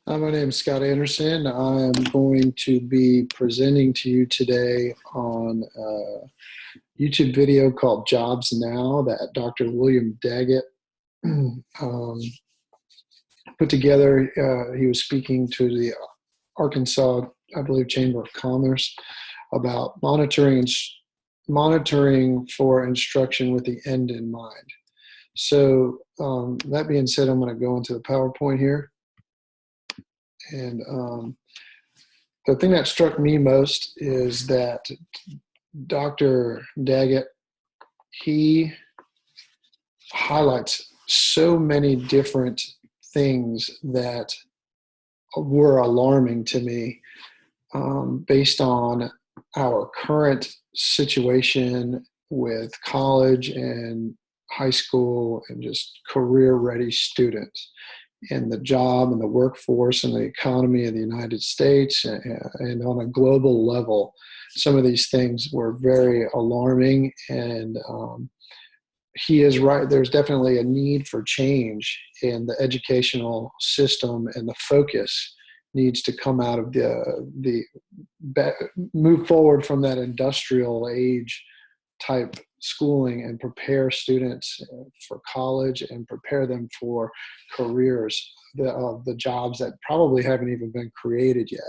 Hi, my name is Scott Anderson. I'm going to be presenting to you today on a YouTube video called Jobs Now that Dr. William Daggett um, put together. He was speaking to the Arkansas, I believe, Chamber of Commerce about monitoring for instruction with the end in mind. So that being said, I'm going to go into the PowerPoint here. And the thing that struck me most is that Dr. Daggett, he highlights so many different things that were alarming to me based on our current situation with college and high school and just career-ready students and the job and the workforce and the economy of the United States and on a global level. Some of these things were very alarming, and he is right. There's definitely a need for change in the educational system, and the focus needs to come out of move forward from that industrial age type schooling and prepare students for college and prepare them for careers, the jobs that probably haven't even been created yet.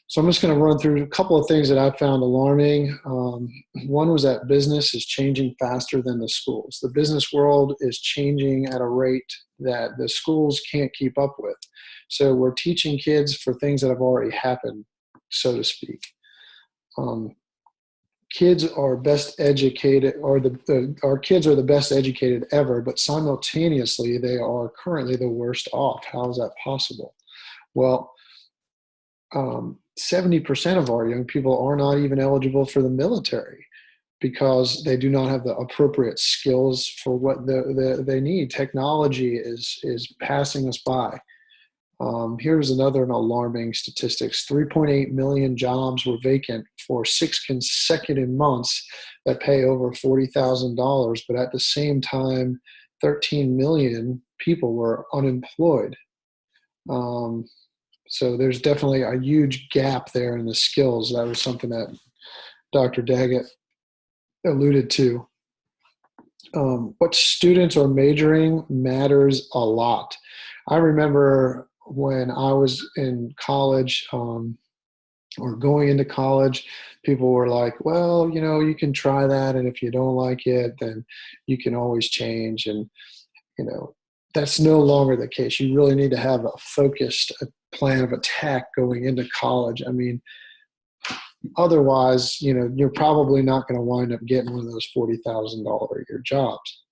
So I'm just going to run through a couple of things that I found alarming. One was that business is changing faster than the schools. The business world is changing at a rate that the schools can't keep up with. So we're teaching kids for things that have already happened, so to speak. Kids are best educated, or our kids are the best educated ever, but simultaneously they are currently the worst off. How is that possible? Well, 70% of our young people are not even eligible for the military because they do not have the appropriate skills for what they need. Technology is passing us by. Here's another alarming statistics. 3.8 million jobs were vacant for 6 consecutive months that pay over $40,000, but at the same time, 13 million people were unemployed. So there's definitely a huge gap there in the skills. That was something that Dr. Daggett alluded to. What students are majoring matters a lot. I remember when I was in college or going into college, people were like, well, you can try that. And if you don't like it, then you can always change. And, that's no longer the case. You really need to have a focused plan of attack going into college. I mean, otherwise, you're probably not going to wind up getting one of those $40,000 a year jobs.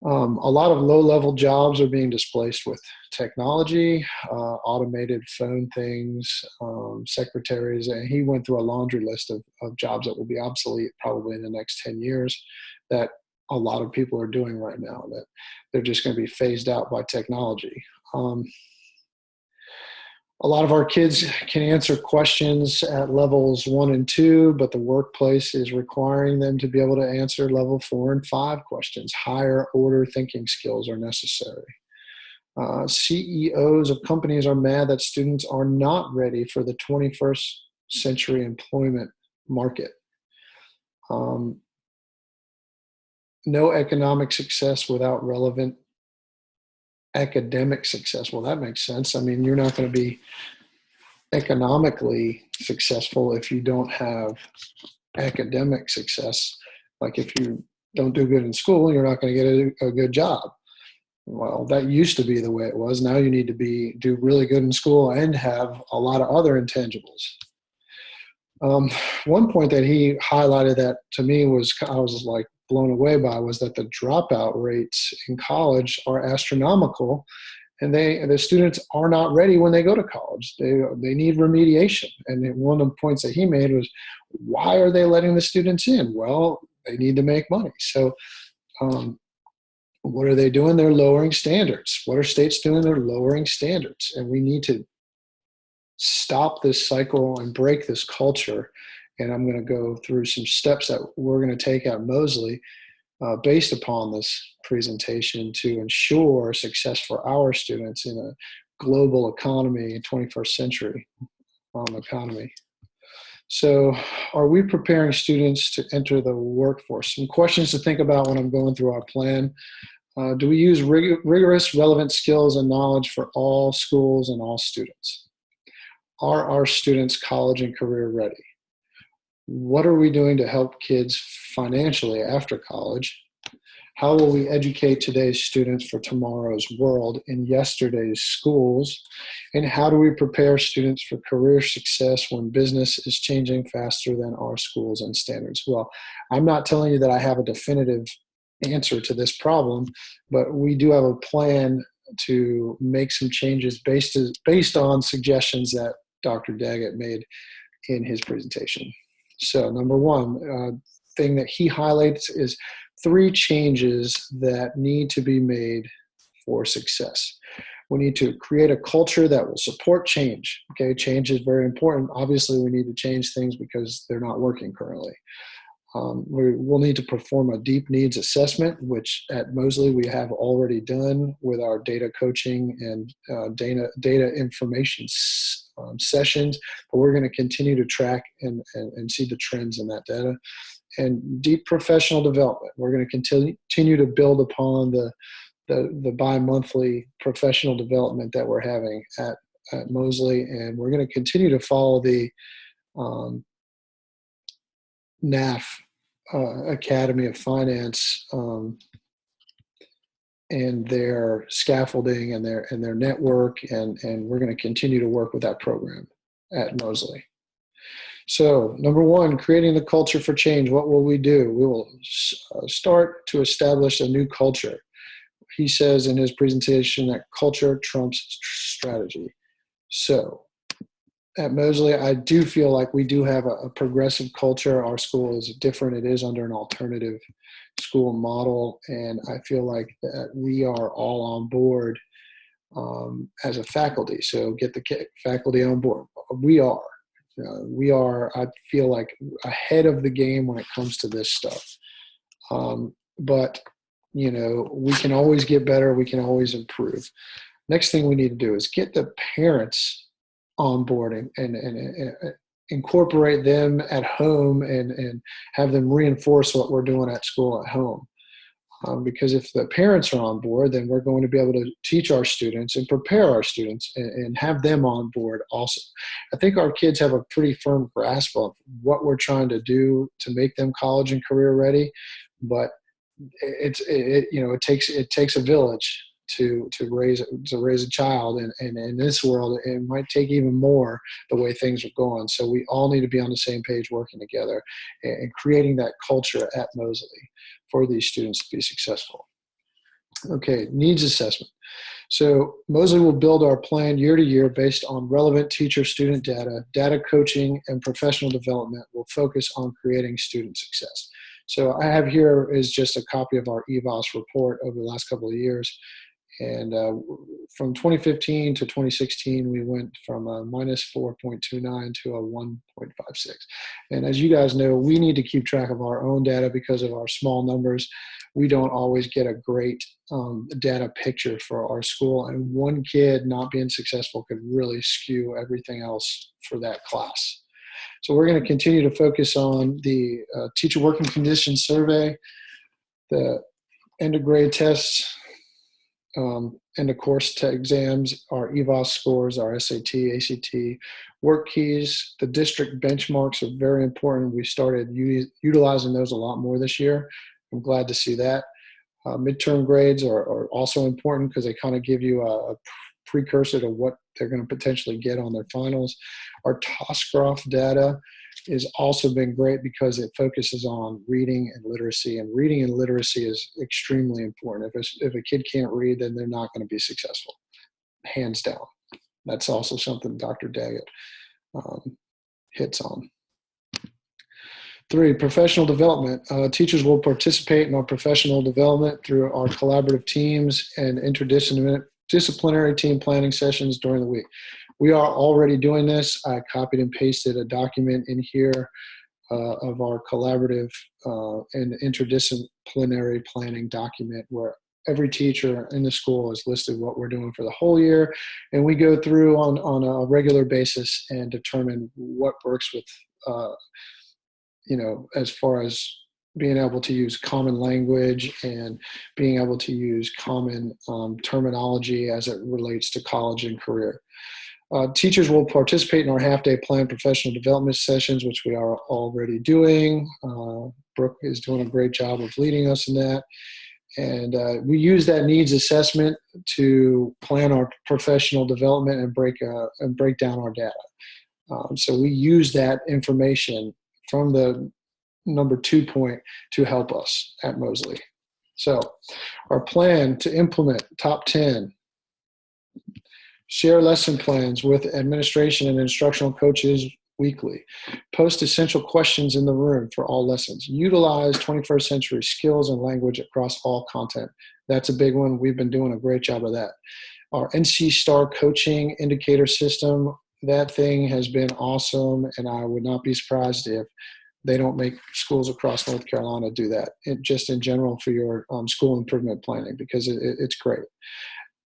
A lot of low-level jobs are being displaced with technology, automated phone things, secretaries, and he went through a laundry list of jobs that will be obsolete probably in the next 10 years that a lot of people are doing right now, that they're just going to be phased out by technology. A lot of our kids can answer questions at levels 1 and 2, but the workplace is requiring them to be able to answer level 4 and 5 questions. Higher order thinking skills are necessary. CEOs of companies are mad that students are not ready for the 21st century employment market. No economic success without relevant academic success. Well, that makes sense. I mean, you're not going to be economically successful if you don't have academic success. Like if you don't do good in school, you're not going to get a good job. Well, that used to be the way it was. Now you need to do really good in school and have a lot of other intangibles. One point that he highlighted that to me I was like blown away by was that the dropout rates in college are astronomical, and the students are not ready when they go to college. They need remediation. And one of the points that he made was, why are they letting the students in? Well, they need to make money. So what are they doing? They're lowering standards. What are states doing? They're lowering standards. And we need to stop this cycle and break this culture. And I'm going to go through some steps that we're going to take at Mosley based upon this presentation to ensure success for our students in a global economy, 21st century economy. So, are we preparing students to enter the workforce? Some questions to think about when I'm going through our plan. Do we use rigorous, relevant skills and knowledge for all schools and all students? Are our students college and career ready? What are we doing to help kids financially after college? How will we educate today's students for tomorrow's world in yesterday's schools? And how do we prepare students for career success when business is changing faster than our schools and standards? Well, I'm not telling you that I have a definitive answer to this problem, but we do have a plan to make some changes based on suggestions that Dr. Daggett made in his presentation. So number one thing that he highlights is 3 changes that need to be made for success. We need to create a culture that will support change. Okay, change is very important. Obviously, we need to change things because they're not working currently. We will need to perform a deep needs assessment, which at Mosley we have already done with our data coaching and data information sessions, but we're going to continue to track and see the trends in that data. And deep professional development. We're going to continue to build upon the bi-monthly professional development that we're having at Mosley, and we're going to continue to follow the NAF Academy of Finance and their scaffolding and their network, and we're going to continue to work with that program at Mosley. So, number one, creating the culture for change. What will we do? We will start to establish a new culture. He says in his presentation that culture trumps strategy. So, at Mosley, I do feel like we do have a progressive culture. Our school is different. It is under an alternative school model, and I feel like that we are all on board as a faculty. So, get the faculty on board. We are, I feel like, ahead of the game when it comes to this stuff. But, we can always get better. We can always improve. Next thing we need to do is get the parents on board and incorporate them at home and have them reinforce what we're doing at school at home. Because if the parents are on board, then we're going to be able to teach our students and prepare our students and have them on board also. I think our kids have a pretty firm grasp of what we're trying to do to make them college and career ready, but it takes a village to raise a child, and in this world it might take even more the way things are going. So we all need to be on the same page, working together and creating that culture at Mosley for these students to be successful. Okay, needs assessment. So Mosley will build our plan year to year based on relevant teacher-student data coaching, and professional development will focus on creating student success. So I have here is just a copy of our EVOS report over the last couple of years. And from 2015 to 2016, we went from a minus 4.29 to a 1.56. And as you guys know, we need to keep track of our own data because of our small numbers. We don't always get a great data picture for our school. And one kid not being successful could really skew everything else for that class. So we're going to continue to focus on the teacher working conditions survey, the end of grade tests, end of course exams, our EVOS scores, our SAT, ACT, work keys. The district benchmarks are very important. We started utilizing those a lot more this year. I'm glad to see that. Midterm grades are also important because they kind of give you a precursor to what they're going to potentially get on their finals. Our TOSCROF data has also been great because it focuses on reading and literacy, and reading and literacy is extremely important. If a kid can't read, then they're not going to be successful, hands down. That's also something Dr. Daggett hits on. 3, professional development. Teachers will participate in our professional development through our collaborative teams and interdisciplinary team planning sessions during the week. We are already doing this. I copied and pasted a document in here of our collaborative and interdisciplinary planning document where every teacher in the school is listed what we're doing for the whole year. And we go through on a regular basis and determine what works with, as far as being able to use common language and being able to use common terminology as it relates to college and career. Teachers will participate in our half-day planned professional development sessions, which we are already doing. Brooke is doing a great job of leading us in that. And we use that needs assessment to plan our professional development and break down our data. So we use that information from the number 2 point to help us at Mosley. So our plan to implement top 10, share lesson plans with administration and instructional coaches weekly, post essential questions in the room for all lessons, utilize 21st century skills and language across all content. That's a big one. We've been doing a great job of that. Our NC Star coaching indicator system, that thing has been awesome, and I would not be surprised if they don't make schools across North Carolina do that, just in general for your school improvement planning, because it's great.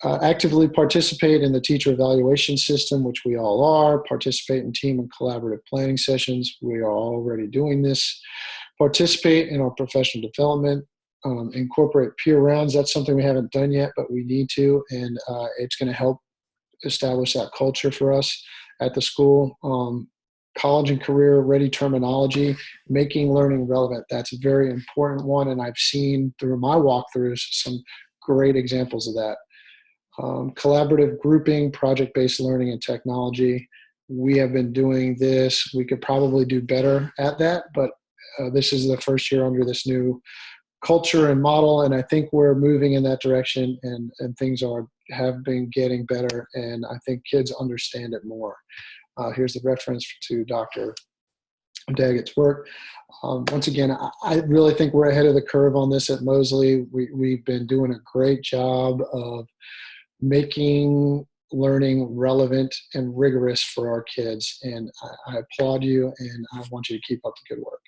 Actively participate in the teacher evaluation system, which we all are. Participate in team and collaborative planning sessions. We are already doing this. Participate in our professional development. Incorporate peer rounds. That's something we haven't done yet, but we need to, and it's going to help establish that culture for us at the school. College and career ready terminology, making learning relevant. That's a very important one, and I've seen through my walkthroughs some great examples of that. Collaborative grouping, project-based learning and technology. We have been doing this. We could probably do better at that, but this is the first year under this new culture and model, and I think we're moving in that direction, and things have been getting better, and I think kids understand it more. Here's the reference to Dr. Daggett's work. Once again, I really think we're ahead of the curve on this at Mosley. We've been doing a great job of making learning relevant and rigorous for our kids, and I applaud you, and I want you to keep up the good work.